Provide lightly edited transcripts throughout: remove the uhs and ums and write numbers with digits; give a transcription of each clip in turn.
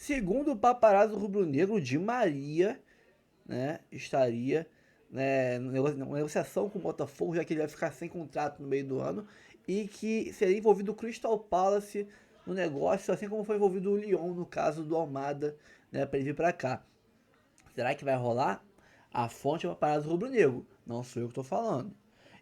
Segundo o paparazzo rubro-negro, Di Maria, né, estaria, né, numa negociação com o Botafogo, já que ele vai ficar sem contrato no meio do ano, e que seria envolvido o Crystal Palace no negócio, assim como foi envolvido o Lyon no caso do Almada, né, para ele vir para cá. Será que vai rolar? A fonte é o paparazzo rubro-negro, não sou eu que estou falando.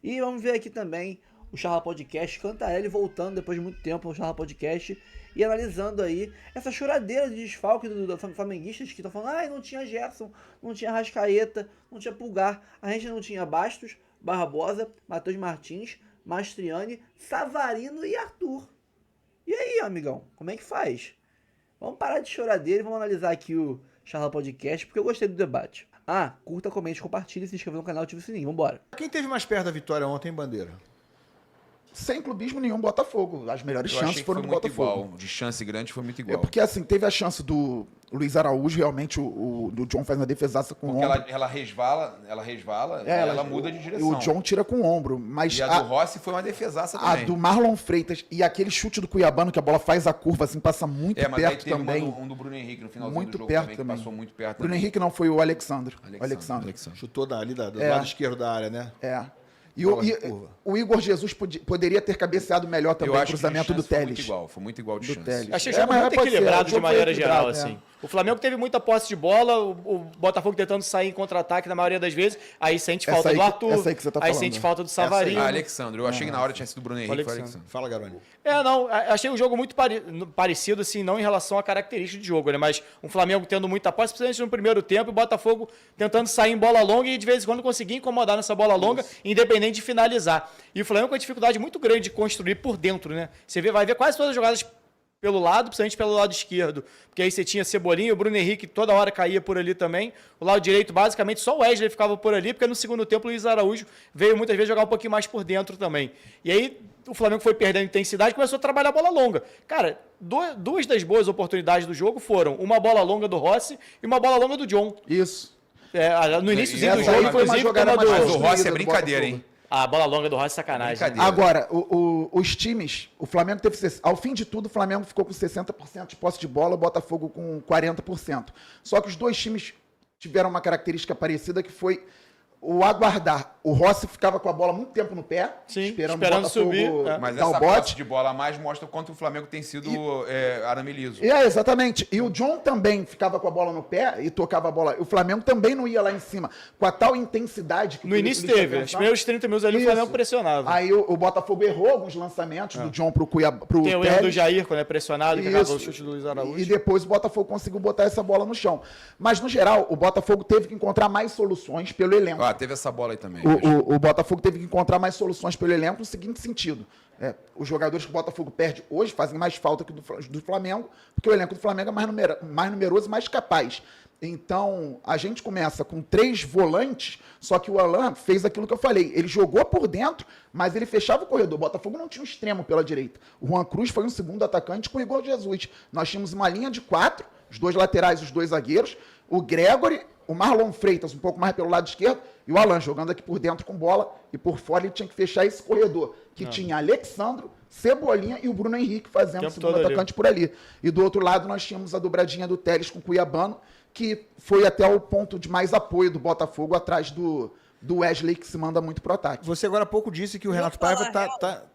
E vamos ver aqui também o Charla Podcast, Cantarelli voltando depois de muito tempo no Charla Podcast e analisando aí essa choradeira de desfalque dos flamenguistas que estão falando, não tinha Gerson, não tinha Rascaeta, não tinha Pulgar, a gente não tinha Bastos, Barbosa, Matheus Martins, Mastriani, Savarino e Arthur. E aí, amigão, como é que faz? Vamos parar de choradeira e vamos analisar aqui o Charla Podcast, porque eu gostei do debate. Curta, comente, compartilhe, se inscreva no canal e ative o sininho. Vambora. Quem teve mais perto da vitória ontem, Bandeira? Sem clubismo nenhum, Botafogo. As melhores chances foram do Botafogo. Igual. De chance grande foi muito igual. Porque assim, teve a chance do Luiz Araújo, realmente o John faz uma defesaça com o ombro. Ela resvala, ela muda de direção. O John tira com o ombro. Mas e a do Rossi foi uma defesaça também. A do Marlon Freitas e aquele chute do Cuiabano, que a bola faz a curva, assim, passa muito perto também. Mas aí teve um do Bruno Henrique no finalzinho muito do jogo perto também. passou muito perto. Bruno Henrique não, foi o Alexandre. Chutou do lado esquerdo da área, né? E o Igor Jesus poderia ter cabeceado melhor também o cruzamento do Telles. Foi muito igual de chance. Achei o jogo muito equilibrado de maneira geral, assim. O Flamengo teve muita posse de bola, o Botafogo tentando sair em contra-ataque na maioria das vezes, aí sente falta do Arthur, aí sente falta do Savarino. Alexandre, eu achei que na hora tinha sido o Bruno Henrique, foi Alexandre. Fala, Garoni. Achei o jogo muito parecido, assim, não em relação à característica de jogo, né? Mas um Flamengo tendo muita posse, principalmente no primeiro tempo, e o Botafogo tentando sair em bola longa e de vez em quando conseguir incomodar nessa bola longa, independente de finalizar. E o Flamengo com uma dificuldade muito grande de construir por dentro, né? Você vai ver quase todas as jogadas pelo lado, principalmente pelo lado esquerdo. Porque aí você tinha Cebolinha, o Bruno Henrique toda hora caía por ali também. O lado direito, basicamente, só o Wesley ficava por ali, porque no segundo tempo o Luiz Araújo veio muitas vezes jogar um pouquinho mais por dentro também. E aí o Flamengo foi perdendo intensidade e começou a trabalhar a bola longa. Cara, duas das boas oportunidades do jogo foram uma bola longa do Rossi e uma bola longa do John. Isso. No iníciozinho do jogo, inclusive, mas o Rossi é brincadeira, hein? A bola longa do Rossi é sacanagem. Agora, os times, o Flamengo teve... Ao fim de tudo, o Flamengo ficou com 60% de posse de bola, o Botafogo com 40%. Só que os dois times tiveram uma característica parecida, que foi o aguardar. O Rossi ficava com a bola muito tempo no pé, esperando o Botafogo subir. Mas essa posse de bola a mais mostra o quanto o Flamengo tem sido arame liso. Exatamente. E o John também ficava com a bola no pé e tocava a bola. O Flamengo também não ia lá em cima com a tal intensidade. Que no início teve. Os primeiros 30 minutos ali o Flamengo pressionava. Aí o Botafogo errou alguns lançamentos do John pro Cuiabá. Tem o erro do Jair quando é pressionado, que acaba o chute do Luiz Araújo. E depois o Botafogo conseguiu botar essa bola no chão. Mas, no geral, o Botafogo teve que encontrar mais soluções pelo elenco. Teve essa bola aí também. O Botafogo teve que encontrar mais soluções pelo elenco no seguinte sentido. Os jogadores que o Botafogo perde hoje fazem mais falta que do Flamengo, porque o elenco do Flamengo é mais numeroso e mais capaz. Então, a gente começa com 3 volantes, só que o Alan fez aquilo que eu falei. Ele jogou por dentro, mas ele fechava o corredor. O Botafogo não tinha um extremo pela direita. O Juan Cruz foi um segundo atacante com o Igor Jesus. Nós tínhamos uma linha de 4, os 2 laterais, os 2 zagueiros, o Gregory, o Marlon Freitas um pouco mais pelo lado esquerdo e o Alan jogando aqui por dentro com bola e por fora ele tinha que fechar esse corredor, que tinha Alexandro, Cebolinha e o Bruno Henrique fazendo o segundo atacante por ali. E do outro lado nós tínhamos a dobradinha do Telles com o Cuiabano, que foi até o ponto de mais apoio do Botafogo atrás do Wesley, que se manda muito pro ataque. Você agora há pouco disse que o Renato Paiva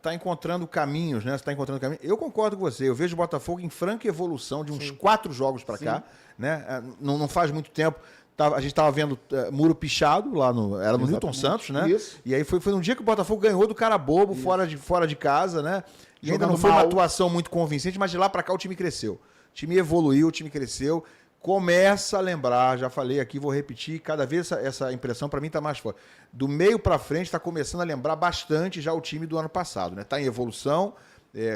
tá encontrando caminhos, né? Você tá encontrando caminhos. Eu concordo com você. Eu vejo o Botafogo em franca evolução de uns 4 jogos para cá, né? Não faz muito tempo. A gente estava vendo muro pichado lá era no Newton Santos, né? Isso. E aí foi num dia que o Botafogo ganhou do cara bobo fora de casa, né? E ainda não foi uma atuação muito convincente, mas de lá para cá o time cresceu. O time evoluiu, o time cresceu. Começa a lembrar, já falei aqui, vou repetir, cada vez essa impressão para mim está mais forte. Do meio para frente está começando a lembrar bastante já o time do ano passado, né? Está em evolução,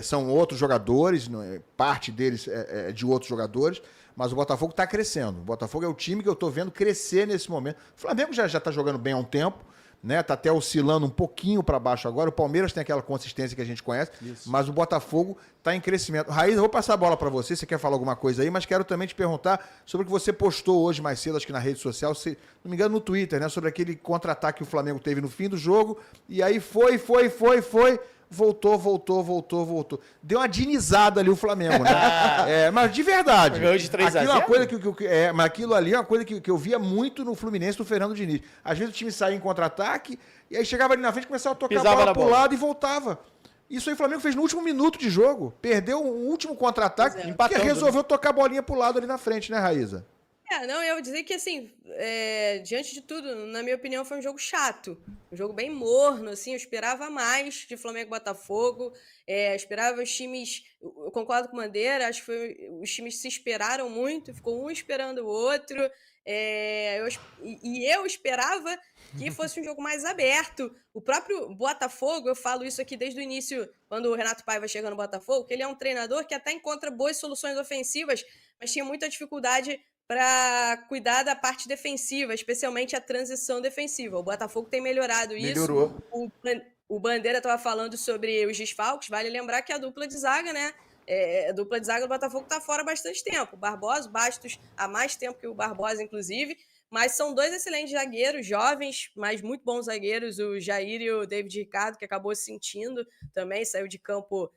são outros jogadores, parte deles é de outros jogadores, mas o Botafogo está crescendo. O Botafogo é o time que eu estou vendo crescer nesse momento. O Flamengo já está jogando bem há um tempo, né? Tá até oscilando um pouquinho para baixo agora. O Palmeiras tem aquela consistência que a gente conhece, mas o Botafogo está em crescimento. Raíssa, eu vou passar a bola para você. Você quer falar alguma coisa aí? Mas quero também te perguntar sobre o que você postou hoje mais cedo, acho que na rede social, se não me engano no Twitter, né? Sobre aquele contra-ataque que o Flamengo teve no fim do jogo. E aí foi. voltou. Deu uma dinizada ali o Flamengo, né? Mas de verdade. Ganhou de 3 a 0? Aquilo é uma coisa mas aquilo ali é uma coisa que eu via muito no Fluminense do Fernando Diniz. Às vezes o time saía em contra-ataque, e aí chegava ali na frente, começava a tocar Pisava a bola na pro bola. lado e voltava. Isso aí o Flamengo fez no último minuto de jogo. Perdeu o último contra-ataque, porque Empatando, resolveu tocar a bolinha pro lado ali na frente, né, Raíza? Não, eu vou dizer que, assim, diante de tudo, na minha opinião, foi um jogo chato. Um jogo bem morno, assim, eu esperava mais de Flamengo e Botafogo. Eu esperava os times... Eu concordo com o Bandeira, acho que os times se esperaram muito, ficou um esperando o outro. Eu esperava que fosse um jogo mais aberto. O próprio Botafogo, eu falo isso aqui desde o início, quando o Renato Paiva chega no Botafogo, que ele é um treinador que até encontra boas soluções ofensivas, mas tinha muita dificuldade para cuidar da parte defensiva, especialmente a transição defensiva. O Botafogo tem melhorado isso. Melhorou. O Bandeira estava falando sobre os desfalques. Vale lembrar que a dupla de zaga, né? A dupla de zaga do Botafogo está fora há bastante tempo. O Barbosa, o Bastos, há mais tempo que o Barbosa, inclusive. Mas são dois excelentes zagueiros, jovens, mas muito bons zagueiros. O Jair e o David Ricardo, que acabou sentindo também, saiu de campo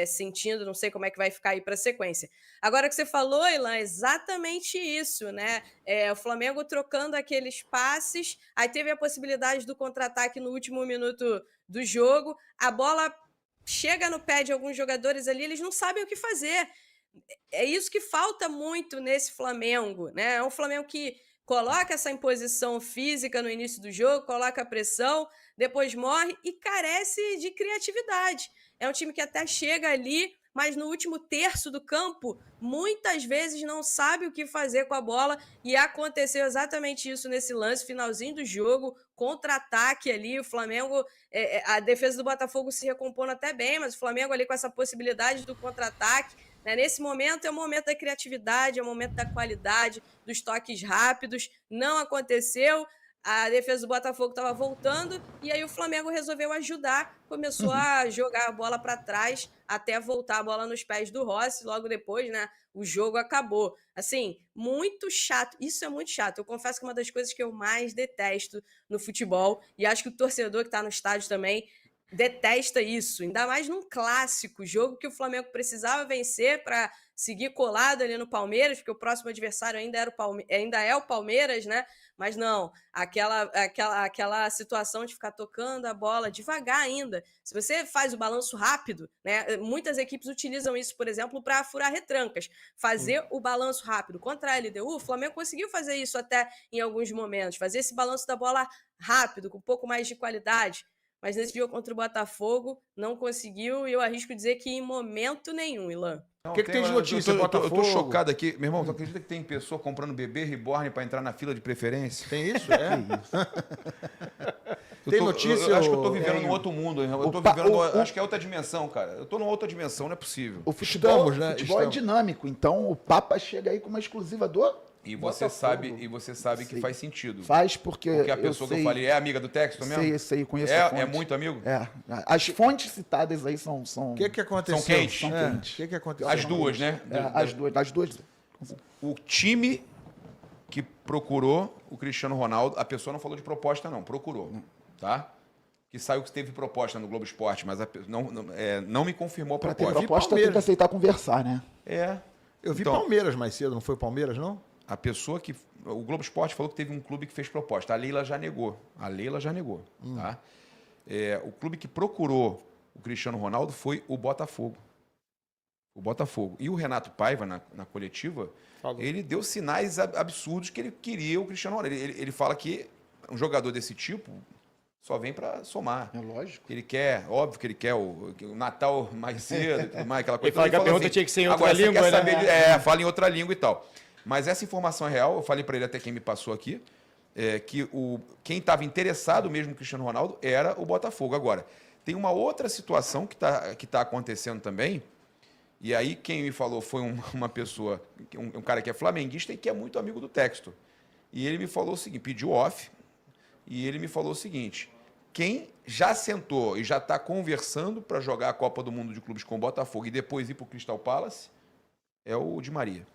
sentindo, não sei como é que vai ficar aí para a sequência. Agora, o que você falou, Ilan, é exatamente isso, né? O Flamengo trocando aqueles passes, aí teve a possibilidade do contra-ataque no último minuto do jogo, a bola chega no pé de alguns jogadores ali, eles não sabem o que fazer. É isso que falta muito nesse Flamengo, né? É um Flamengo que coloca essa imposição física no início do jogo, coloca a pressão, depois morre e carece de criatividade. É um time que até chega ali, mas no último terço do campo, muitas vezes não sabe o que fazer com a bola, e aconteceu exatamente isso nesse lance, finalzinho do jogo, contra-ataque ali, o Flamengo, a defesa do Botafogo se recompondo até bem, mas o Flamengo ali com essa possibilidade do contra-ataque, né? Nesse momento é o momento da criatividade, é o momento da qualidade, dos toques rápidos, não aconteceu. A defesa do Botafogo estava voltando e aí o Flamengo resolveu ajudar, começou a jogar a bola para trás até voltar a bola nos pés do Rossi. Logo depois, né, o jogo acabou. Assim, muito chato. Isso é muito chato. Eu confesso que é uma das coisas que eu mais detesto no futebol, e acho que o torcedor que está no estádio também detesta isso, ainda mais num clássico, jogo que o Flamengo precisava vencer para seguir colado ali no Palmeiras, porque o próximo adversário ainda é o Palmeiras, né? Mas não, aquela situação de ficar tocando a bola devagar ainda. Se você faz o balanço rápido, né? Muitas equipes utilizam isso, por exemplo, para furar retrancas. Fazer o balanço rápido contra a LDU, o Flamengo conseguiu fazer isso até em alguns momentos, fazer esse balanço da bola rápido, com um pouco mais de qualidade. Mas nesse jogo contra o Botafogo não conseguiu, e eu arrisco dizer que em momento nenhum, Ilan. O que tem de notícia, eu Botafogo? tô chocado aqui. Meu irmão, tu acredita que tem pessoa comprando bebê reborn para entrar na fila de preferência? Tem isso? Tem notícia? Eu acho que eu tô vivendo num outro mundo. Eu tô vivendo, acho que é outra dimensão, cara. Eu tô numa outra dimensão, não é possível. O futebol, Estamos, né? futebol é dinâmico, então o Papa chega aí com uma exclusiva do E você sabe que faz sentido. Faz porque a pessoa que eu falei é amiga do Texto mesmo? Sei, conheço a fonte. É muito amigo? É. As fontes citadas aí são... O que aconteceu? São quentes. São quentes. O que aconteceu? As duas, né? As duas. O time que procurou o Cristiano Ronaldo, a pessoa não falou de proposta não, procurou, tá? Que saiu que teve proposta no Globo Esporte, mas não me confirmou a Para ter proposta. proposta tem que aceitar conversar, né? Eu vi Então, Palmeiras mais cedo, não foi Palmeiras, não? a pessoa que... O Globo Esporte falou que teve um clube que fez proposta. A Leila já negou. Tá? O clube que procurou o Cristiano Ronaldo foi o Botafogo. E o Renato Paiva, na coletiva, ele deu sinais absurdos que ele queria o Cristiano Ronaldo. Ele fala que um jogador desse tipo só vem para somar. É lógico. Óbvio que ele quer o Natal mais cedo e tudo mais, aquela coisa. Ele fala que a pergunta tinha que ser em outra agora, língua, quer né? saber fala em outra língua e tal. Mas essa informação é real, eu falei para ele até quem me passou aqui, que quem estava interessado mesmo no Cristiano Ronaldo era o Botafogo. Agora, tem uma outra situação que tá acontecendo também, e aí quem me falou foi uma pessoa, um cara que é flamenguista e que é muito amigo do Texto. E ele me falou o seguinte, pediu off, e ele me falou o seguinte: quem já sentou e já está conversando para jogar a Copa do Mundo de Clubes com o Botafogo e depois ir para o Crystal Palace é o Di Maria.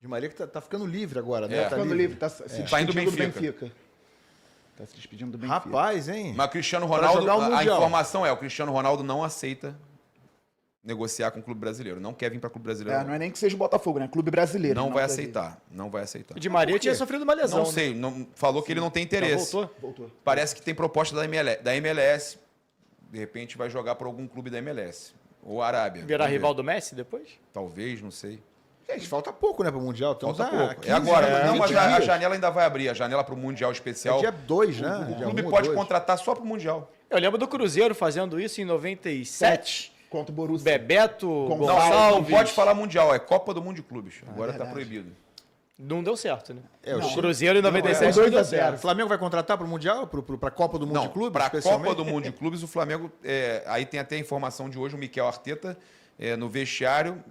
Di Maria que tá ficando livre agora, né? Tá Ficando livre, tá se Tá indo despedindo do Benfica. Benfica. Tá se despedindo do Benfica. Rapaz, hein? Mas o Cristiano Pra Ronaldo, jogar o a Mundial. informação é, o Cristiano Ronaldo não aceita negociar com o clube brasileiro. Não quer vir para o clube brasileiro. Não é nem que seja o Botafogo, né? Clube brasileiro. Não ele vai quer vir. aceitar. Não vai aceitar. O Di Maria tinha sofrido uma lesão. Não né? sei, falou que ele não tem interesse. Já voltou? Voltou. Parece que tem proposta da MLS. De repente vai jogar para algum clube da MLS. Ou Arábia. Virar Vamos ver. rival do Messi depois? Talvez, não sei. Gente, falta pouco, né, pro Mundial. Estamos Falta a pouco. 15 É agora. dias, Não, mas 20 a dias. janela ainda vai abrir. A janela para o Mundial Especial. É dia 2, né? O Dia clube 1 ou pode 2. contratar só para o Mundial. Eu lembro do Cruzeiro fazendo isso em 97. Contra o Borussia. Bebeto, Não, Gonçalves. não pode falar Mundial. É Copa do Mundo de Clubes. Agora está verdade. proibido. Não deu certo, né? O Cruzeiro em 97 Não, não deu 2 a 0. certo. O Flamengo vai contratar pro Mundial? Pra Copa do Mundo Não, de Clubes? para a Copa especialmente? do Mundo de Clubes, o Flamengo... aí tem até a informação de hoje, o Mikel Arteta, no vestiário,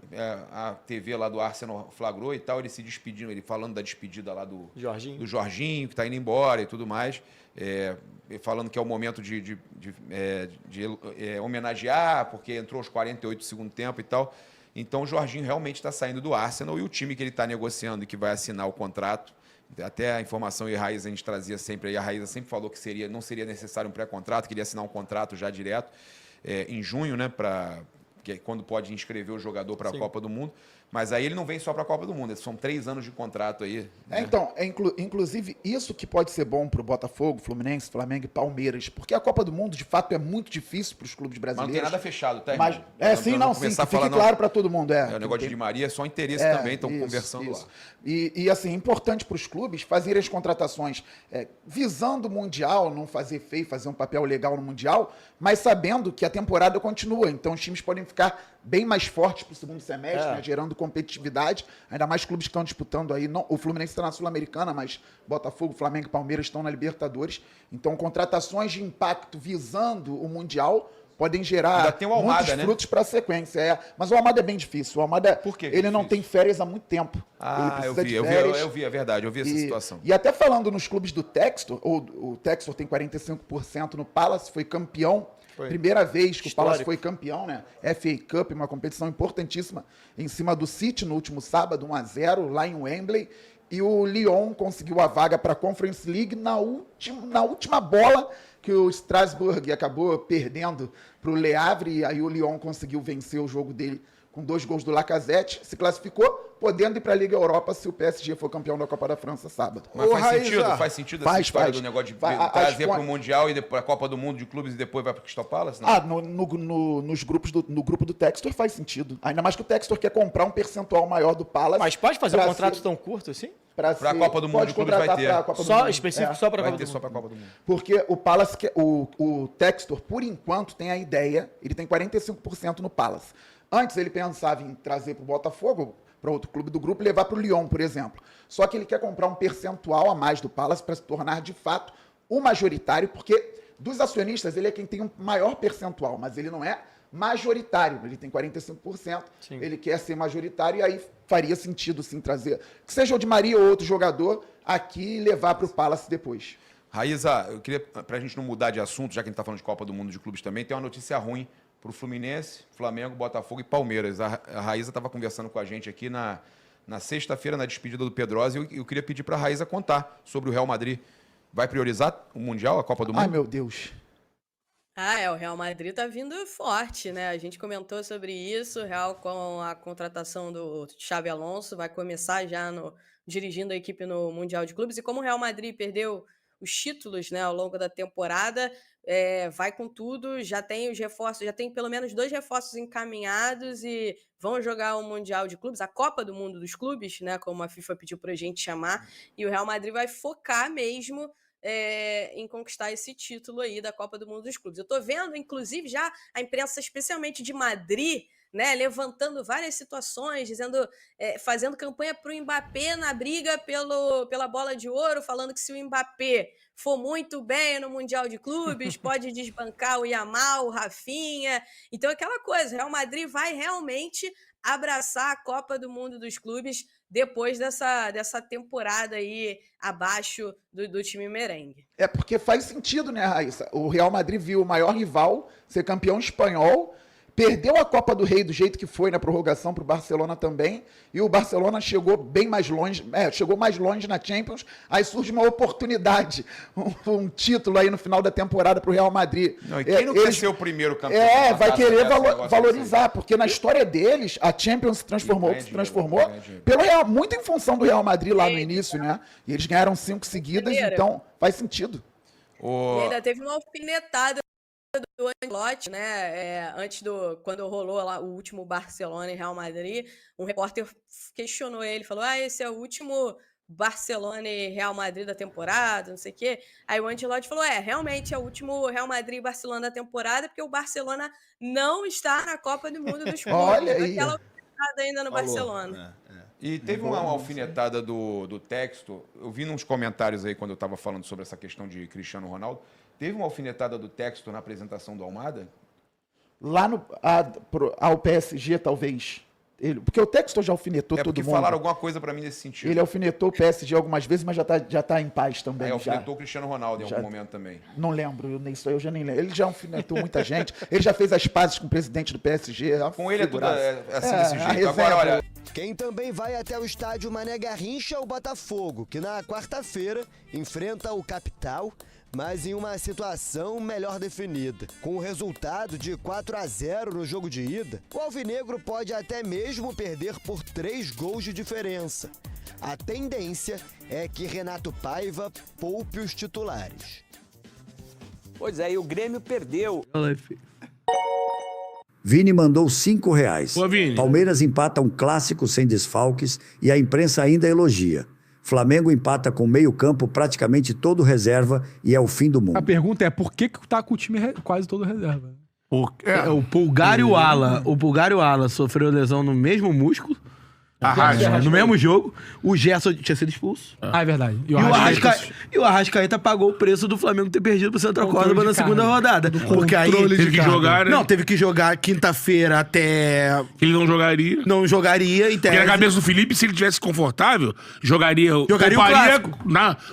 a TV lá do Arsenal flagrou e tal, ele se despedindo, ele falando da despedida lá do Jorginho, que está indo embora e tudo mais, falando que é o momento de homenagear, porque entrou aos 48 do segundo tempo e tal. Então o Jorginho realmente está saindo do Arsenal e o time que ele está negociando e que vai assinar o contrato, até a informação e a Raíza a gente trazia sempre, a Raíza sempre falou que não seria necessário um pré-contrato, queria assinar um contrato já direto em junho, né, que é quando pode inscrever o jogador para a Copa do Mundo. Mas aí ele não vem só para a Copa do Mundo, são 3 anos de contrato aí. Né? Então, inclusive, isso que pode ser bom pro Botafogo, Fluminense, Flamengo e Palmeiras, porque a Copa do Mundo, de fato, é muito difícil para os clubes Mas brasileiros. não tem nada fechado, tá, Mas, irmão? sim, Vamos sim, começar que a falar, fique não. claro para todo mundo. O negócio de Di Maria é só interesse também, estão conversando lá. E assim, importante para os clubes fazerem as contratações visando o Mundial, não fazer feio, fazer um papel legal no Mundial, mas sabendo que a temporada continua. Então os times podem ficar bem mais fortes para o segundo semestre, né, gerando competitividade. Ainda mais clubes que estão disputando aí. Não, o Fluminense está na Sul-Americana, mas Botafogo, Flamengo e Palmeiras estão na Libertadores. Então contratações de impacto visando o Mundial podem gerar Ainda tem o Almada, muitos né? frutos para a sequência. Mas o Almada é bem difícil. O Almada, Por que ele não tem difícil? férias há muito tempo. Ele precisa de férias. Eu vi, é verdade, eu vi essa situação. E até falando nos clubes do Textor, o Textor tem 45% no Palace, foi campeão. Primeira vez que o Palace foi campeão, né? FA Cup, uma competição importantíssima em cima do City no último sábado, 1-0, lá em Wembley. E o Lyon conseguiu a vaga para a Conference League na última bola que o Strasbourg acabou perdendo para o Le Havre. E aí o Lyon conseguiu vencer o jogo dele com 2 gols do Lacazette, se classificou, podendo ir para a Liga Europa se o PSG for campeão da Copa da França sábado. Mas Ô, faz sentido essa história do negócio de trazer para o Mundial e depois a Copa do Mundo de clubes e depois vai para o Crystal Palace? Não? No grupo do Textor faz sentido. Ainda mais que o Textor quer comprar um percentual maior do Palace. Mas pode fazer um contrato tão curto assim? Pra Copa do Mundo de clubes vai ter. Só específico só para a Vai Copa ter do só Mundo. para a Copa do Mundo. Porque o Palace, o Textor, por enquanto, tem a ideia, ele tem 45% no Palace. Antes ele pensava em trazer para o Botafogo, para outro clube do grupo, e levar para o Lyon, por exemplo. Só que ele quer comprar um percentual a mais do Palace para se tornar, de fato, o majoritário, porque dos acionistas ele é quem tem um maior percentual, mas ele não é majoritário, ele tem 45%, Sim. Ele quer ser majoritário e aí faria sentido sim trazer, que seja o Di Maria ou outro jogador aqui e levar para o Palace depois. Raíza, eu queria, para a gente não mudar de assunto, já que a gente está falando de Copa do Mundo de clubes também, tem uma notícia ruim para o Fluminense, Flamengo, Botafogo e Palmeiras. A Raíza estava conversando com a gente aqui na sexta-feira, na despedida do Pedrosa, e eu queria pedir para a Raíza contar sobre o Real Madrid. Vai priorizar o Mundial, a Copa do Mundo? Ai, meu Deus. O Real Madrid tá vindo forte, né? A gente comentou sobre isso, o Real com a contratação do Xabi Alonso vai começar já dirigindo a equipe no Mundial de Clubes, e como o Real Madrid perdeu os títulos, né, ao longo da temporada, vai com tudo, já tem os reforços, já tem pelo menos 2 reforços encaminhados e vão jogar o Mundial de Clubes, a Copa do Mundo dos Clubes, né, como a FIFA pediu pra gente chamar, e o Real Madrid vai focar mesmo em conquistar esse título aí da Copa do Mundo dos Clubes. Eu tô vendo, inclusive, já a imprensa, especialmente de Madrid, né, levantando várias situações, fazendo campanha para o Mbappé na briga pela bola de ouro, falando que se o Mbappé for muito bem no Mundial de Clubes, pode desbancar o Yamal, o Rafinha. Então, aquela coisa, o Real Madrid vai realmente abraçar a Copa do Mundo dos Clubes depois dessa temporada aí abaixo do time merengue. Porque faz sentido, né, Raíssa? O Real Madrid viu o maior rival ser campeão espanhol, perdeu a Copa do Rei do jeito que foi na prorrogação para o Barcelona também, e o Barcelona chegou bem mais longe, chegou mais longe na Champions, aí surge uma oportunidade, um título aí no final da temporada para o Real Madrid. Não, e quem não quer ser o primeiro campeão? Vai querer valorizar, porque na história deles, a Champions se transformou pelo Real, muito em função do Real Madrid lá no início, né? E eles ganharam 5 seguidas, então faz sentido. E ainda teve uma alfinetada do Ancelotti, né? Quando rolou lá o último Barcelona e Real Madrid, um repórter questionou ele, falou: esse é o último Barcelona e Real Madrid da temporada, não sei o quê. Aí o Ancelotti falou: realmente é o último Real Madrid e Barcelona da temporada, porque o Barcelona não está na Copa do Mundo dos Clubes. Olha aí. Aquela alfinetada ainda no Barcelona. E teve uma alfinetada do Textor, eu vi nos comentários aí quando eu estava falando sobre essa questão de Cristiano Ronaldo, teve uma alfinetada do Textor na apresentação do Almada? Lá ao PSG, talvez. Porque o Textor já alfinetou todo mundo. Porque falaram alguma coisa para mim nesse sentido. Ele alfinetou o PSG algumas vezes, mas já tá em paz também. Aí alfinetou o Cristiano Ronaldo em algum momento também. Não lembro, eu já nem lembro. Ele já alfinetou muita gente. Ele já fez as pazes com o presidente do PSG. Com ele é tudo assim desse jeito. Agora, olha... Quem também vai até o estádio Mané Garrincha é o Botafogo, que na quarta-feira enfrenta o Capital, mas em uma situação melhor definida. Com o resultado de 4-0 no jogo de ida, o alvinegro pode até mesmo perder por 3 gols de diferença. A tendência é que Renato Paiva poupe os titulares. Pois é, e o Grêmio perdeu. Vini mandou R$5. Ô, Vini. Palmeiras empata um clássico sem desfalques e a imprensa ainda elogia. Flamengo empata com meio campo praticamente todo reserva e é o fim do mundo. A pergunta é por que tá com o time quase todo reserva? O Pulgar e o Ala. O Pulgar e o Ala sofreu lesão no mesmo músculo. No mesmo jogo. O Gerson tinha sido expulso. É verdade. E o Arrascaeta pagou o preço do Flamengo ter perdido pro Central Córdoba na segunda rodada. Porque aí teve que jogar, né? Não, teve que jogar quinta-feira até... Ele não jogaria. Não jogaria. Em tese. Porque na cabeça do Felipe, se ele tivesse confortável, jogaria o clássico.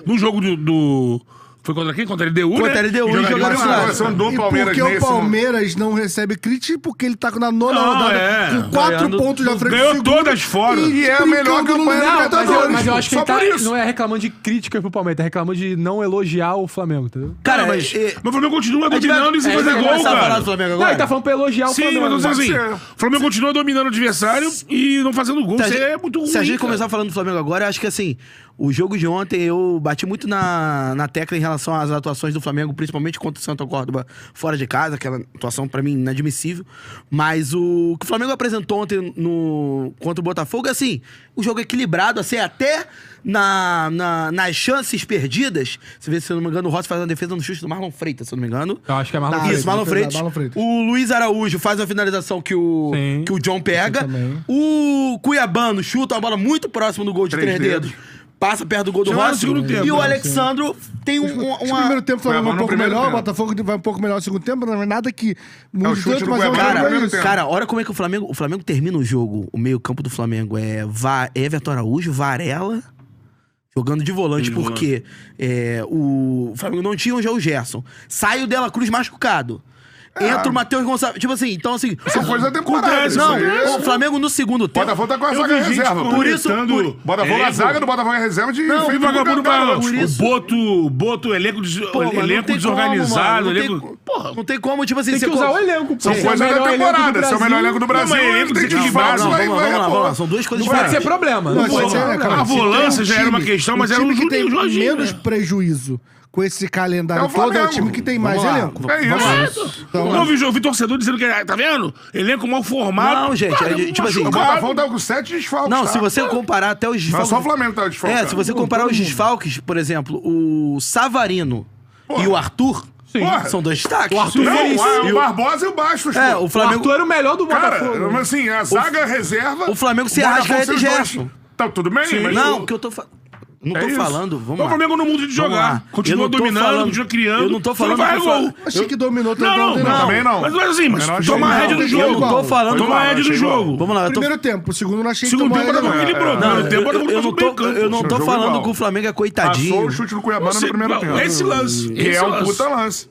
No jogo do... Foi contra quem? Contra a LDU, contra a LDU e jogaria o clássico. Porque o Palmeiras não recebe crítica porque ele tá na nona rodada com 4 pontos na frente do ganhou segundo. Todas fora. E é a melhor campanha da Libertadores. Mas eu acho que ele não é reclamando de crítica pro Palmeiras, é reclamando de não elogiar o Flamengo, entendeu? Cara, mas o Flamengo continua dominando e sem fazer gol, cara. Não, ele tá falando pra elogiar o Flamengo. Sim, mas assim, o Flamengo continua dominando o adversário e não fazendo gol. Isso é muito ruim. Se a gente começar falando do Flamengo agora, eu acho que assim, o jogo de ontem eu bati muito na tecla em relação às atuações do Flamengo, principalmente contra o Central Córdoba fora de casa, aquela atuação pra mim inadmissível. Mas o que o Flamengo apresentou ontem contra o Botafogo, assim, o jogo equilibrado, assim, até nas chances perdidas. Você vê, se eu não me engano, o Rossi faz uma defesa no chute do Marlon Freitas, se eu não me engano. Eu acho que é Marlon Freitas. Isso, Marlon Freitas. O Luiz Araújo faz uma finalização que o John pega. O Cuiabano chuta uma bola muito próxima do gol de 3 dedos. Passa perto do gol do Rossi. E o Alexandro tem O primeiro tempo foi um pouco melhor, o Botafogo vai um pouco melhor no segundo tempo, não é nada que mude tanto, mas cara, olha como é que o Flamengo termina o jogo. O meio campo do Flamengo é Everton Araújo, Varela, jogando de volante, porque o Flamengo não tinha já o Gerson. Sai o Dela Cruz machucado. Entra o Matheus Gonçalves. Tipo assim, então assim... São coisas da temporada. Não, o Flamengo no segundo tempo... Botafogo tá com a zaga reserva. Por isso... Botafogo, a zaga do Botafogo é reserva de... Não, o vagabundo o Boto, elenco desorganizado. Não tem como, tipo assim... Tem que usar o elenco. São coisas da temporada. Esse é o melhor elenco do Brasil. Ele tem que desfalque. Vamos lá. São duas coisas diferentes. Não pode ser problema. A volância já era uma questão, mas era um time que tem menos prejuízo com esse calendário todo, é o time que tem mais elenco. É isso. Eu vi torcedor dizendo que, tá vendo? Elenco mal formado. Não, gente, tipo assim... O Botafogo tá com 7 desfalques. Não, se você comparar até os desfalques... Só o Flamengo tá desfalcado. Se você comparar os desfalques, por exemplo, o Savarino e o Arthur... São 2 destaques. O Arthur o Barbosa e o Bastos. O Flamengo... O Arthur era o melhor do Botafogo. Cara, mas assim, a zaga reserva... O Flamengo se Arrascaeta e Gerson. Tá tudo bem, mas... Não, o que eu tô falando... Não tô falando, vamos lá. O Flamengo no mundo de jogar. Continua dominando, continua criando. Eu não tô falando vai gol. Achei que dominou também. Não, também não. Mas assim, toma a rédea do jogo. Eu não tô falando. Toma a rédea do jogo. Vamos lá. Primeiro tempo, o segundo não achei que tomou a rédea do jogo. Eu não tô falando que o Flamengo é coitadinho. Passou o chute do Cuiabá no primeiro tempo. Esse lance. Que é um puta lance.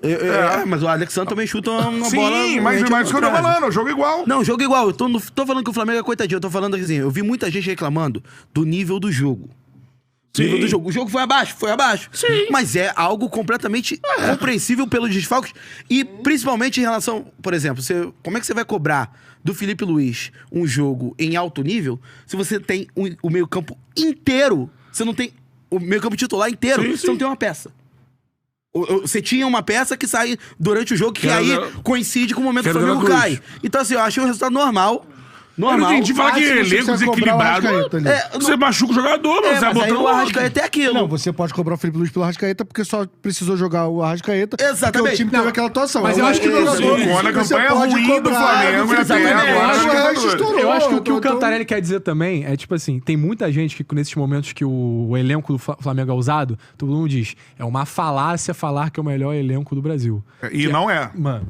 Mas o Alexandre também chuta uma bola. Sim, mas isso que eu tô falando, o jogo igual. Não, jogo igual. Eu não tô falando que o Flamengo é coitadinho. Eu tô falando assim, eu vi muita gente reclamando do nível do jogo. Nível do jogo. O jogo foi abaixo. Sim. Mas é algo completamente compreensível pelos desfalques. E principalmente em relação, por exemplo, como é que você vai cobrar do Felipe Luiz um jogo em alto nível se você tem o meio-campo inteiro? Você não tem o meio-campo titular inteiro, você não tem uma peça. Você tinha uma peça que sai durante o jogo, que aí coincide com o momento que o Flamengo cai. Então, assim, eu achei um resultado normal. Eu não entendi falar que elenco desequilibrado. Você machuca o jogador, mas você mas aí o Arrascaeta é aquilo. Não, você pode cobrar o Felipe Luiz pelo Arrascaeta porque só precisou jogar o Arrascaeta. Exatamente. Porque o time teve aquela atuação. Mas eu acho que quando a campanha ruim do Flamengo eu acho que o que o Cantarelli quer dizer também é tipo assim, tem muita gente que nesses momentos que o elenco do Flamengo é usado, todo mundo diz, é uma falácia falar que é o melhor elenco do Brasil. E não é. Mano,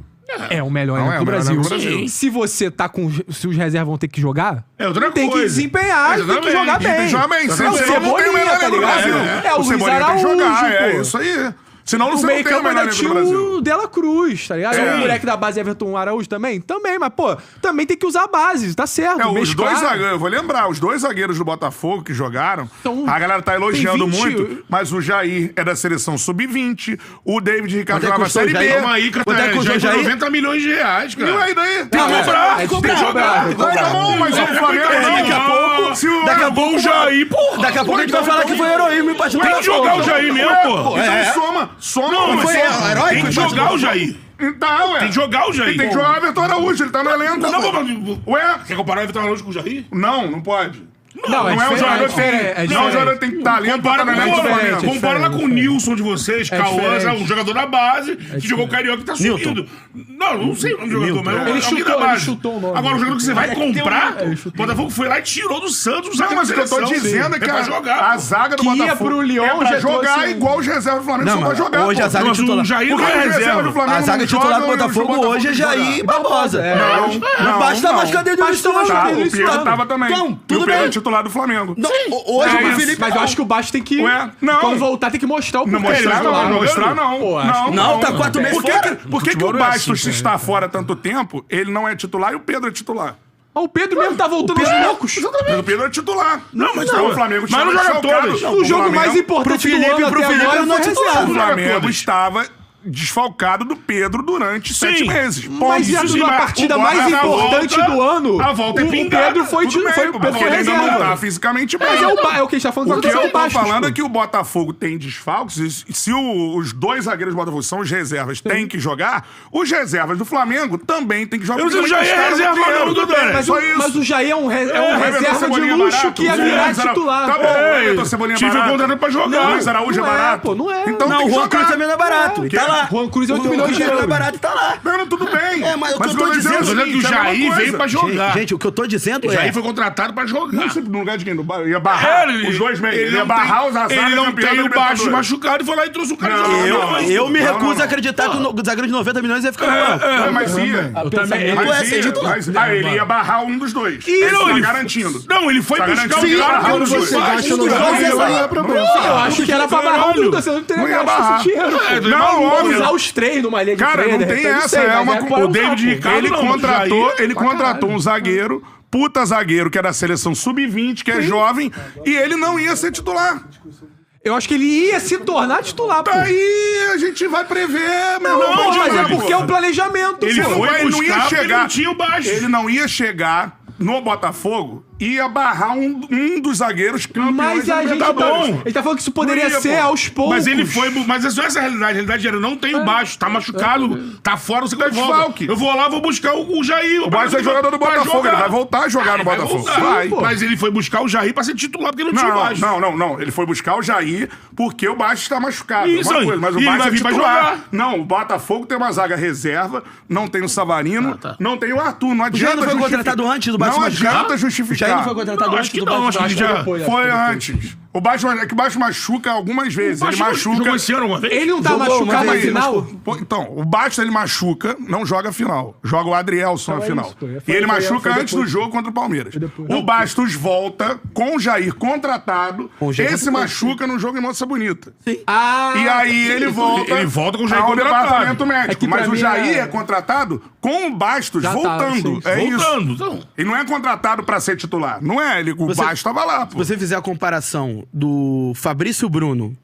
é o melhor elenco do Brasil. Se você tá com... Se os reservas vão ter que jogar, tem que desempenhar, tem que jogar bem. Tem que jogar bem. É o Cebolinha, tá ligado? É o Luiz Araújo, é isso aí. Senão o você não tem o melhor elenco do Brasil. o Dela Cruz, tá ligado? O moleque da base Everton Araújo também? Também, mas pô, também tem que usar a base, tá certo. Os dois zagueiros, eu vou lembrar, os dois zagueiros do Botafogo que jogaram, a galera tá elogiando muito, mas o Jair é da seleção sub-20, o David Ricardo jogava na Série B. Calma aí, Catarina, já é 90 milhões de reais, cara. E aí daí? Tem que cobrar, jogar. Tá bom, mas o Flamengo daqui a pouco... Daqui a pouco o Jair, porra. Daqui a pouco a gente vai falar que foi heroísmo e Tem que jogar o Jair mesmo, porra. Então soma. Tem que jogar o Jair. Então, tem que jogar o Jair. E tem que jogar o Everton Araújo, ele tá no elenco. Ué? Quer comparar o Everton Araújo com o Jair? Não pode. Não é um jogador que tem. Não, o jogador tem talento. Compara lá com o Nilson de vocês, Cauã, um jogador da base, que jogou o Carioca e tá subindo. Não sei o nome do jogador, mas ele chutou o nome. Agora, o jogador que você vai comprar, o Botafogo foi lá e tirou do Santos. Não, mas o que eu tô dizendo é que a zaga do Botafogo é pra jogar igual os reservas do Flamengo só pra jogar. Hoje a zaga titular. A zaga titular do Botafogo hoje é Jair e Barbosa. Não basta mais cadê do Luiz. O Pedro tava também. Tudo bem. Titular do Flamengo. Hoje o Felipe... Mas eu acho que o Bastos tem que... Quando voltar, tem que mostrar o porquê. Não, tá 4 meses fora. Por que o Bastos está fora há tanto tempo, ele não é titular e o Pedro é titular? O Pedro mesmo tá voltando aos poucos. Exatamente. O Pedro é titular. Mas o Flamengo não joga todas. O jogo mais importante do ano até agora não é titular. O Flamengo estava desfalcado do Pedro durante 7 meses. Mas na partida mais importante do ano, a volta é o Pedro foi ele ainda não tá fisicamente bem. Mas é o que a gente tá falando. O que eu tô falando é que o Botafogo tem desfalques, e se os dois zagueiros do Botafogo são os reservas, tem que jogar, os reservas do Flamengo também tem que jogar. Mas o Jair é reserva não, Dudé. Mas o Jair é um reserva de luxo que ia virar titular. Tá bom, Everton Cebolinha barato. Tive contratando pra jogar. Luiz Araújo é barato. Não é. Então o Juan Cruz também não é barato. Tá lá. Juan Cruz é 8 milhões de euros. É barato, tá lá. Não, tudo bem. Mas o que eu tô dizendo é que o Jair veio pra jogar. Gente, o que eu tô dizendo é... O Jair foi contratado pra jogar. Não sei no lugar de quem? Ia barrar os dois meios. Ele ia barrar os azares. Ele não tem o baixo machucado e foi lá e trouxe o cara. Eu me recuso a acreditar que o zagueiro de 90 milhões ia ficar mal. Mas ia. Ele ia barrar um dos dois. Tá garantindo. Não, ele foi buscar o cara. Eu acho que era pra barrar o Duda. Você não teria gasto esse dinheiro. Não, usar os 3 numa linha de 3. Cara, não tem essa. O David Ricardo, ele contratou um zagueiro, puta zagueiro, que é da seleção sub-20, que é jovem, e ele não ia ser titular. Eu acho que ele ia se tornar titular, pô. Daí a gente vai prever, meu irmão. Não, mas é porque é o planejamento. Ele não ia chegar. Ele tinha o baixo. Ele não ia chegar no Botafogo, ia barrar um dos zagueiros campeões. Mas a gente tá bom. Ele tá falando que isso poderia ser aos poucos. Mas ele foi. Mas é só essa a realidade. A realidade era: não tem o baixo, tá machucado, tá fora, você volta. Eu vou lá, vou buscar o Jair. O Baixo é jogador do Botafogo, ele vai voltar a jogar no Botafogo. Vai. Mas ele foi buscar o Jair pra ser titular, porque não tinha o baixo. Não. Ele foi buscar o Jair porque o Baixo está machucado. Isso aí. Mas o Baixo é titular. Não, o Botafogo tem uma zaga reserva, não tem o Savarino, não tem o Arthur. Não adianta. O Jair não foi contratado antes do Baixo machucado? Não adianta justificar. O Jair não foi contratado antes do Baixo machucado? Foi antes. O Bastos, é que o Bastos machuca algumas vezes. Ele machuca. Jogou esse ano alguma vez? Ele não tá machucado na final? Pô, então, o Bastos ele machuca, não joga a final. Joga o Adrielson na final. E ele machuca antes do jogo contra o Palmeiras. O Bastos volta com o Jair contratado. Esse machuca no jogo em Moça Bonita. Sim. E aí ele volta. Ele volta com o Jair ao contratado. departamento médico. É que Mas pra o mim Jair é contratado com o Bastos voltando. É Voltando, isso. então. Ele não é contratado pra ser titular. Não é. O Bastos tava lá, Se pô. você fizer a comparação do Fabrício Bruno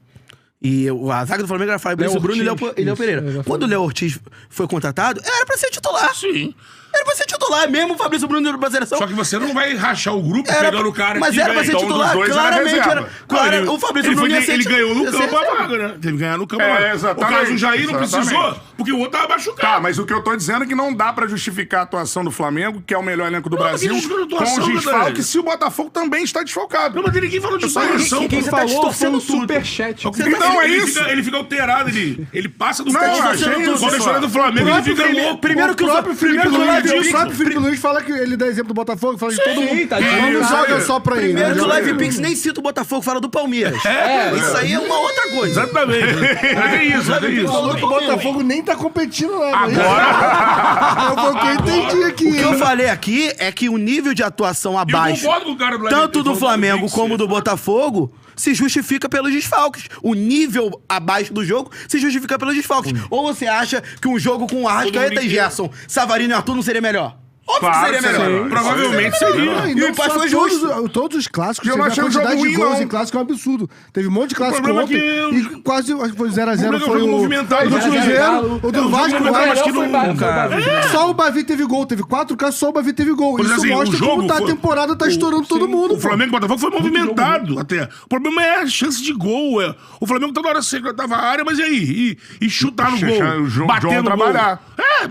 e a zaga do Flamengo era Fabrício Léo Bruno e Ortiz. Léo Pereira. Isso, Quando o Léo Ortiz foi contratado, era pra ser titular. Sim. Era pra ser titular, mesmo o Fabrício Bruno indo pra seleção. Só que você não vai rachar o grupo Era- pegando o cara mas que era pra vem. ser Então, titular, dos dois era claramente reserva. era. Claro, o Fabrício Bruno ia ser Ele ganhou no ia ser campo a reserva. vaga, né? Teve que ganhar no campo a É, vaga. exatamente. O caso do Jair não Exatamente. precisou, porque o outro tava machucado. Tá, mas o que eu tô dizendo é que não dá pra justificar a atuação do Flamengo, que é o melhor elenco do Não, Brasil, mas que justifica a com atuação, os né, desfalques, Daniel? se o Botafogo também está desfalcado. Não, mas ninguém falou de só distorção. isso. Quem Você tá falou foi distorcendo um tudo. superchat. Então é isso. Ele fica alterado, ele passa do Não, ponto. achei isso, Quando a história só. do Flamengo, ele fica louco. Primeiro que o próprio Felipe Primeiro Luiz fala que ele dá exemplo do Botafogo, fala que todo mundo tá não joga só pra ele. Primeiro né? que o Live Pix nem cita o Botafogo, fala do Palmeiras. Isso aí é uma outra coisa. Exatamente. É isso, é Ele isso. falou que o Botafogo nem tá competindo lá. Agora. Foi o que eu entendi aqui. O que eu falei aqui é que o nível de atuação abaixo, concordo com o cara do Live tanto Pix, do falou Flamengo que como do Botafogo, se justifica pelos desfalques. O nível abaixo do jogo se justifica pelos desfalques. Ou você acha que um jogo com Arrascaeta e Gerson, Savarino e Arthur não seria melhor? Óbvio Claro que seria que melhor. seria. Provavelmente seria. Não, e E não o empate só foi justo. Todos os clássicos, Eu teve não a achei o quantidade jogo de ruim, gols não. em clássico é um absurdo. Teve um monte de clássico problema é ontem que e quase foi 0x0 problema foi é o movimentado, o do 0x0, Cruzeiro, o do Vasco, mas que não, cara. Só o Bavi teve gol, teve 4 casos, só o Bavi teve gol. Por Isso exemplo, mostra o jogo como tá a foi- temporada, tá estourando todo mundo. O Flamengo e o Botafogo foi movimentado até. O problema é a chance de gol. O Flamengo toda hora secretava a área, mas e aí? E chutar no Deixar gol. o João Bater no trabalhar.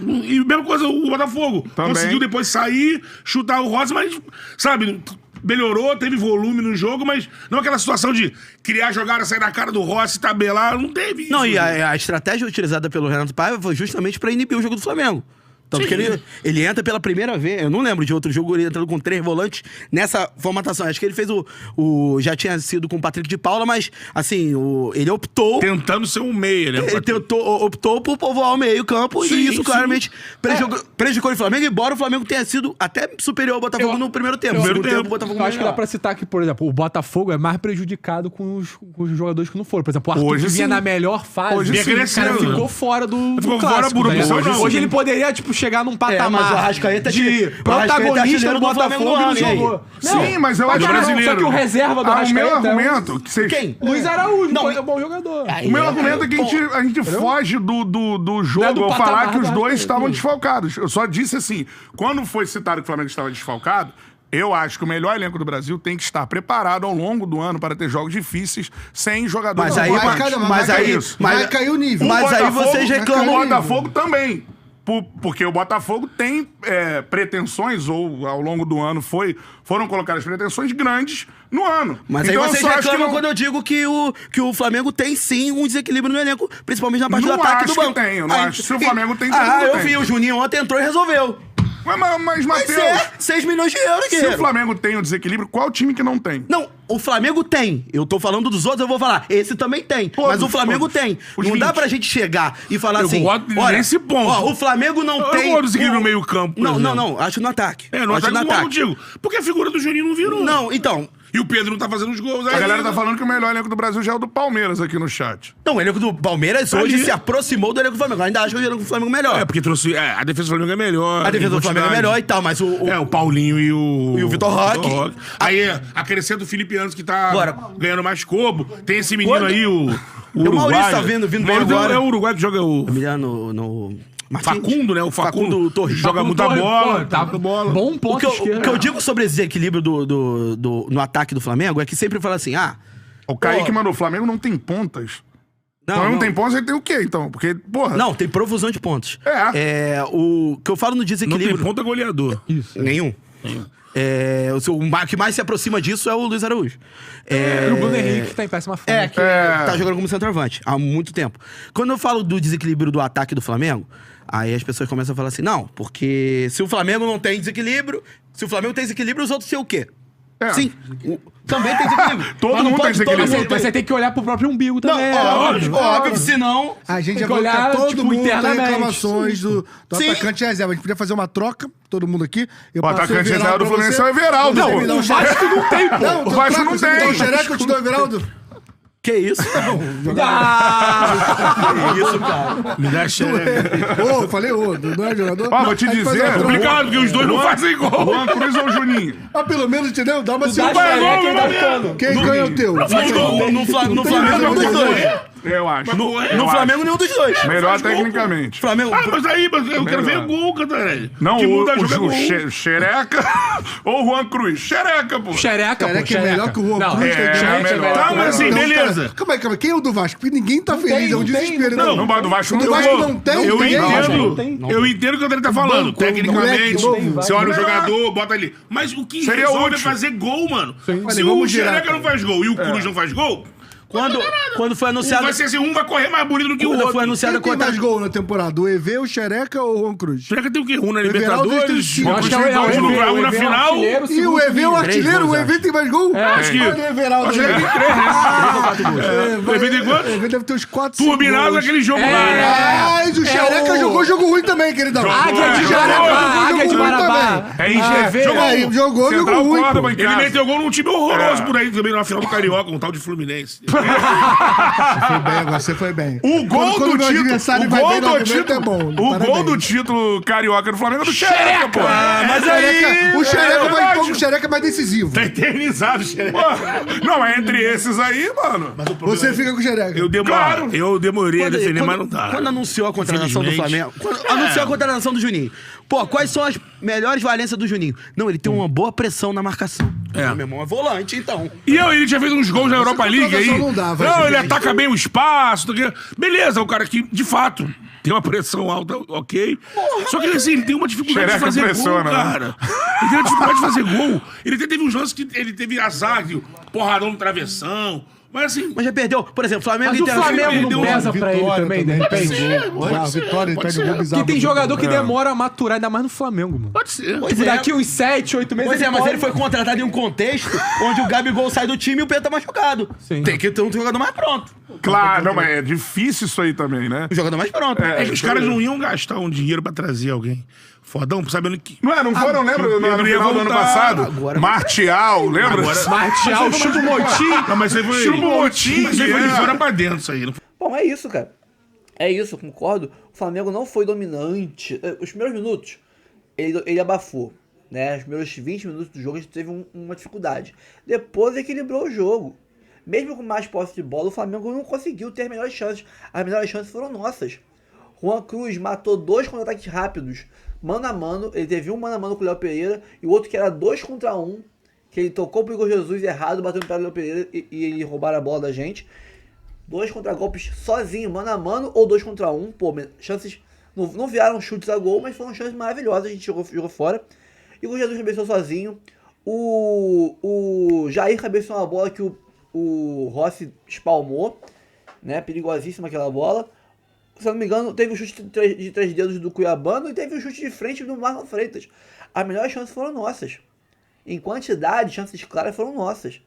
gol. E mesma coisa o Botafogo. Também. Conseguiu depois sair, chutar o Rosa, mas, sabe, melhorou, teve volume no jogo, mas não aquela situação de criar jogada, sair da cara do Rossi, tabelar, não teve isso. Não, e a estratégia utilizada pelo Renato Paiva foi justamente pra inibir o jogo do Flamengo. Tanto que ele entra pela primeira vez, eu não lembro de outro jogo, ele entrando com 3 volantes nessa formatação. Acho que ele fez já tinha sido com o Patrick de Paula, mas, assim, ele optou... Tentando ser um meia, né? Ele optou por povoar o meio campo e isso claramente prejudicou o Flamengo, embora o Flamengo tenha sido até superior ao Botafogo no primeiro tempo. No segundo tempo, o Botafogo Eu acho que dá melhor. pra citar que, por exemplo, o Botafogo é mais prejudicado com os jogadores que não foram. Por exemplo, o Arthur Hoje que vinha sim. na melhor fase. Hoje o sim. cara ficou fora do Ficou clássico, fora por tá ligado? opção, não. Hoje ele poderia, tipo, chegar num patamar mas o Arrascaeta de protagonista do Botafogo e não jogou. Sim, mas eu acho que Só que o reserva do o meu Arrascaeta... argumento... Que vocês... Quem? Luiz Araújo, Não, foi um bom jogador. O meu argumento é que a gente foge do jogo do ao patamar falar que os do dois Arrascaeta. estavam desfalcados. Eu só disse assim, quando foi citado que o Flamengo estava desfalcado, eu acho que o melhor elenco do Brasil tem que estar preparado ao longo do ano para ter jogos difíceis sem jogadores. Mas aí, vai cair o nível. Mas aí vocês reclamam... O Botafogo também. Porque o Botafogo tem pretensões, ou ao longo do ano foram colocadas pretensões grandes no ano. Mas então, aí vocês eu só acho que reclamam não- quando eu digo que o Flamengo tem sim um desequilíbrio no elenco, principalmente na parte Não do ataque acho do banco. que tem, eu não acho. Se o Flamengo tem, todo Ah, mundo eu tem. vi, o Juninho ontem entrou e resolveu. Mas Matheus, 6 milhões de euros, se o guerreiro. Flamengo tem um desequilíbrio, qual time que não tem? Não, o Flamengo tem. Eu tô falando dos outros, eu vou falar. Esse também tem. Mas o Flamengo todos. tem. Os Não dá 20. pra gente chegar e falar Eu assim... concordo olha, nesse ponto. Ó, o Flamengo não Eu tem... gosto do desequilíbrio no meio-campo, por Não, exemplo. não. Acho no ataque. No acho ataque no eu concordo contigo. Porque a figura do Juninho não virou. Não, então... E o Pedro não tá fazendo os gols. A galera tá falando que o melhor elenco do Brasil já é o do Palmeiras aqui no chat. Não, o elenco do Palmeiras hoje se aproximou do elenco do Flamengo. Eu ainda acho o elenco do Flamengo melhor. É, porque trouxe... a defesa do Flamengo é melhor. A defesa do Flamengo é melhor e tal, mas o Paulinho e o Vitor Roque. Aí acrescenta o Felipe Anderson, que tá Agora, ganhando mais corpo. Tem esse menino quando- aí, o O Uruguai. Maurício tá vindo bem Maurício agora. É o Uruguai que joga o... Emiliano no... Martins? Facundo, né? O Facundo Torres. joga muita bola. Tá com bola. Bom O ponto que, eu, esquerdo. o que eu digo sobre esse equilíbrio no ataque do Flamengo é que sempre fala assim, O Kaique mandou, o Flamengo não tem pontas. Não tem pontas, aí tem o quê, então? Porque, porra... Não, tem profusão de pontos. O que eu falo no desequilíbrio... Não tem ponta goleador. Isso. Nenhum. O que mais se aproxima disso é o Luiz Araújo. O Bruno Henrique tá em péssima forma. Que tá jogando como centroavante há muito tempo. Quando eu falo do desequilíbrio do ataque do Flamengo, aí as pessoas começam a falar assim, não, porque se o Flamengo não tem desequilíbrio, se o Flamengo tem desequilíbrio, os outros têm o quê? Sim. Também tem desequilíbrio. Todo Mas não mundo tem pode desequilíbrio. Mas você tem que olhar pro próprio umbigo também. Óbvio. Senão... A gente Tem já que vai olhar, olhar todo tipo, mundo tem internamente. reclamações do Sim. atacante reserva. A gente podia fazer uma troca, todo mundo aqui. Eu O passo atacante Everaldo reserva do pra Fluminense você. é o Everaldo, Você pô. me dá um O Vasco não tem, pô. Não, O Vasco não você me dá tem. um xereca, eu te dou o Everaldo. Que isso? Que isso, cara? Me dá xereca. Ô, falei ô, não é jogador? Ó, vou te Aí faz dizer, uma troca. Complicado, porque os dois não fazem gol. Juan Cruz ou Juninho? Ah, pelo menos, entendeu? Dá uma dá segunda. xereca, ele dá ficando. Quem ganha o teu? No Flamengo, nenhum dos dois. Eu acho. No Flamengo, nenhum dos dois. Melhor tecnicamente. Flamengo... Mas eu quero ver gol, Cantarelli. Não, que muda o jogo é gol. Xereca ou Juan Cruz? Xereca, pô. Xereca, pô. Xereca é melhor que o Juan Não, Cruz, tá Xereca ligado? é melhor. Tá, mas assim, Então, beleza. cara, calma aí. Quem é o do Vasco? Porque ninguém tá feliz, é um desespero. Não, do Vasco O não do tem Vasco gol. não tem. Eu tem. entendo. Eu entendo o que o André tá falando. banco, Tecnicamente, moleque, você olha o jogador, bota ali. Mas o que Seria resolve é útil. fazer gol, mano. Se Vamos o girar, Xereca cara. não faz gol e o Cruz não faz gol, Quando foi anunciado... vai ser assim, um vai correr mais bonito do que o Quando outro. foi anunciado Quem a tem mais contra... gol na temporada? O EV, o Xereca ou o Juan Cruz? Xereca tem o quê? Um na Liberaldo tem Libertadores, cinco. um Acho que é o lugar, um na EV, final. E o EV é o artilheiro? O EV tem mais gol? Acho que... Olha o Everaldo. Acho que ele tem 3, né? O EV tem quantos? O EV deve ter uns 4, 5 Turbinado gols. naquele jogo lá, né? Mas o Xereca jogou jogo ruim também, queridão. Águia de Marabá, Águia de Marabá. É IGV. Jogou jogo ruim, pô. Ele meteu gol num time horroroso por aí também, na final do Carioca, um tal de Fluminense. Foi bem agora, você foi bem. O gol Quando do meu título, adversário o vai gol bem no do argumento título, é bom. o gol Parabéns. do título carioca do Flamengo é do Xereca, pô. Mas O Xereca vai verdade. então, o Xereca é mais decisivo. Tá eternizado, Xereca. Não, mas entre esses aí, mano. Você fica com o Xereca. Eu demorei a defender, mas não dá. Quando anunciou a contratação do Infelizmente. Flamengo... Quando anunciou a contratação do Juninho. Pô, quais são as melhores valências do Juninho? Não, ele tem uma boa pressão na marcação. Meu irmão é volante, então. E ele tinha feito uns gols na Europa League aí. contratação não dá, vai, Não, ele gente. ataca bem o espaço. Beleza, o cara que, de fato, tem uma pressão alta, ok. Só que assim, ele tem uma dificuldade Xereca de fazer pressiona, gol, né? cara. Ele tem uma dificuldade de fazer gol. Ele até teve uns lances que ele teve azar, que o porradão no travessão. Mas assim... Mas já perdeu. Por exemplo, Flamengo Mas o Flamengo perdeu não pesa pra ele também, de repente. A Vitória, ele perde um gol bizarro. Porque tem jogador que demora a maturar, ainda mais no Flamengo, mano. Pode ser. Tipo, daqui uns 7, 8 meses. Pois é, mas pode- ele foi contratado em um contexto onde o Gabigol sai do time e o Pedro tá machucado. Sim. Tem que ter um jogador mais pronto. Claro, não, mas é difícil isso aí também, né? Um jogador mais pronto. É que os caras não iam gastar um dinheiro pra trazer alguém fodão, sabendo que... Não foram, lembra, no Pedro ia final do ano voltar. passado? Agora- Martial, lembra? Martial, Chupo Motim. Não, mas você foi... Chupa o Motim, Mas você foi de é. fora pra dentro isso aí. Não foi? Bom, é isso, cara. É isso, eu concordo. O Flamengo não foi dominante. Os primeiros minutos, ele abafou. Né? Os primeiros 20 minutos do jogo, a gente teve uma dificuldade. Depois equilibrou o jogo. Mesmo com mais posse de bola, o Flamengo não conseguiu ter melhores chances. As melhores chances foram nossas. Juan Cruz matou 2 contra-ataques rápidos, mano a mano. Ele teve um mano a mano com o Léo Pereira e o outro que era 2 contra 1, que ele tocou pro Igor Jesus errado, bateu no pé do Léo Pereira e ele roubaram a bola da gente. 2 contra-golpes sozinho, mano a mano, ou 2 contra 1. Pô, chances... Não vieram chutes a gol, mas foram chances maravilhosas. A gente jogou fora. Igor Jesus cabeceou sozinho. O Jair cabeceou uma bola que o Rossi espalmou, né? Perigosíssima aquela bola. Se eu não me engano, teve o chute de 3 dedos do Cuiabano e teve o chute de frente do Marlon Freitas. As melhores chances foram nossas. Em quantidade, chances claras foram nossas.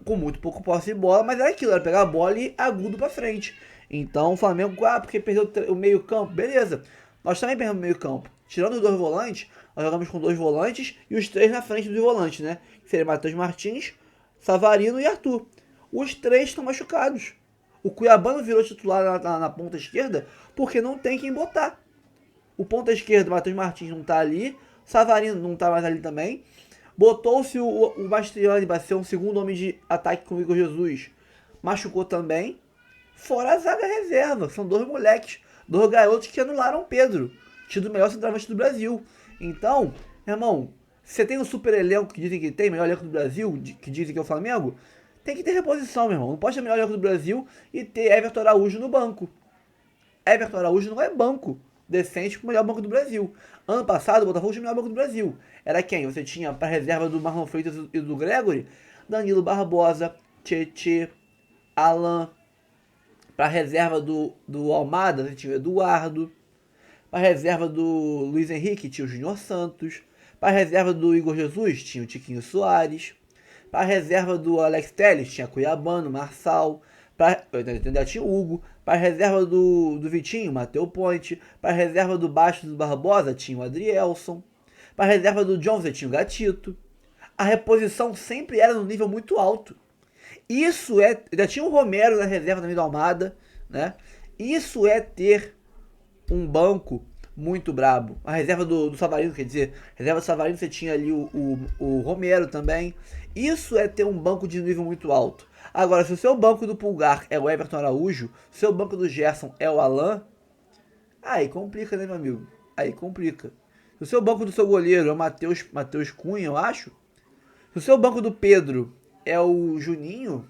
Com muito pouco posse de bola, mas era aquilo, era pegar a bola e agudo pra frente. Então o Flamengo, porque perdeu o meio campo, beleza. Nós também perdemos o meio campo. Tirando os 2 volantes, nós jogamos com 2 volantes e os 3 na frente dos volantes, né? Que seria Matheus Martins, Savarino e Arthur. Os 3 estão machucados. O Cuiabano virou titular na ponta esquerda porque não tem quem botar. O ponta esquerda, Matheus Martins, não tá ali. Savarino não tá mais ali também. Botou-se o Mastriani para ser um segundo homem de ataque com o Igor Jesus. Machucou também. Fora a zaga reserva. São 2 moleques, 2 garotos que anularam o Pedro, tido o melhor centroavante do Brasil. Então, meu irmão, você tem um super elenco que dizem que tem, melhor elenco do Brasil, que dizem que é o Flamengo, tem que ter reposição, meu irmão. Não pode ter o melhor elenco do Brasil e ter Everton Araújo no banco. Everton Araújo não é banco decente pro melhor banco do Brasil. Ano passado, o Botafogo tinha o melhor banco do Brasil. Era quem? Você tinha para reserva do Marlon Freitas e do Gregory, Danilo Barbosa, Tietê, Alan. Para reserva do Almada, você tinha o Eduardo. Para reserva do Luiz Henrique, tinha o Júnior Santos. Para reserva do Igor Jesus, tinha o Tiquinho Soares. Para a reserva do Alex Telles, tinha Cuiabano, Marçal. Ainda tinha o Hugo. Para a reserva do Vitinho, Matheus Ponte. Para a reserva do Bastos do Barbosa, tinha o Adrielson. Para a reserva do John, você tinha o Gatito. A reposição sempre era num nível muito alto. Isso é... Ainda tinha o Romero na reserva também do Almada, né? Isso é ter um banco muito brabo. A reserva do Savarino, quer dizer, a reserva do Savarino você tinha ali o Romero também. Isso é ter um banco de nível muito alto. Agora, se o seu banco do Pulgar é o Everton Araújo, se o seu banco do Gerson é o Alan, aí complica, né, meu amigo? Aí complica. Se o seu banco do seu goleiro é o Matheus Cunha, eu acho, se o seu banco do Pedro é o Juninho,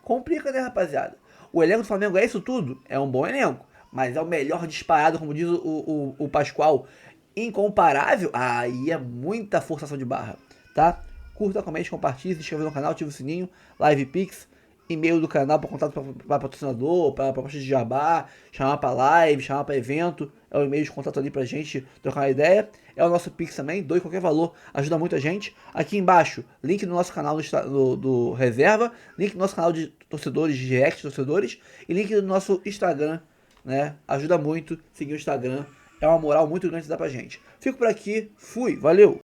complica, né, rapaziada? O elenco do Flamengo é isso tudo? É um bom elenco, mas é o melhor disparado, como diz o Pascoal, incomparável? Aí é muita forçação de barra, tá? Curta, comente, compartilhe, se inscreva no canal, ative o sininho, Live Pix, e-mail do canal para contato para patrocinador, para proposta de jabá, chamar para live, chamar para evento, é o e-mail de contato ali pra gente trocar uma ideia. É o nosso Pix também, doe qualquer valor, ajuda muito a gente. Aqui embaixo, link no nosso canal do Reserva, link no nosso canal de torcedores, de react torcedores, e link no nosso Instagram, né? Ajuda muito, seguir o Instagram, é uma moral muito grande que dá pra gente. Fico por aqui, fui, valeu!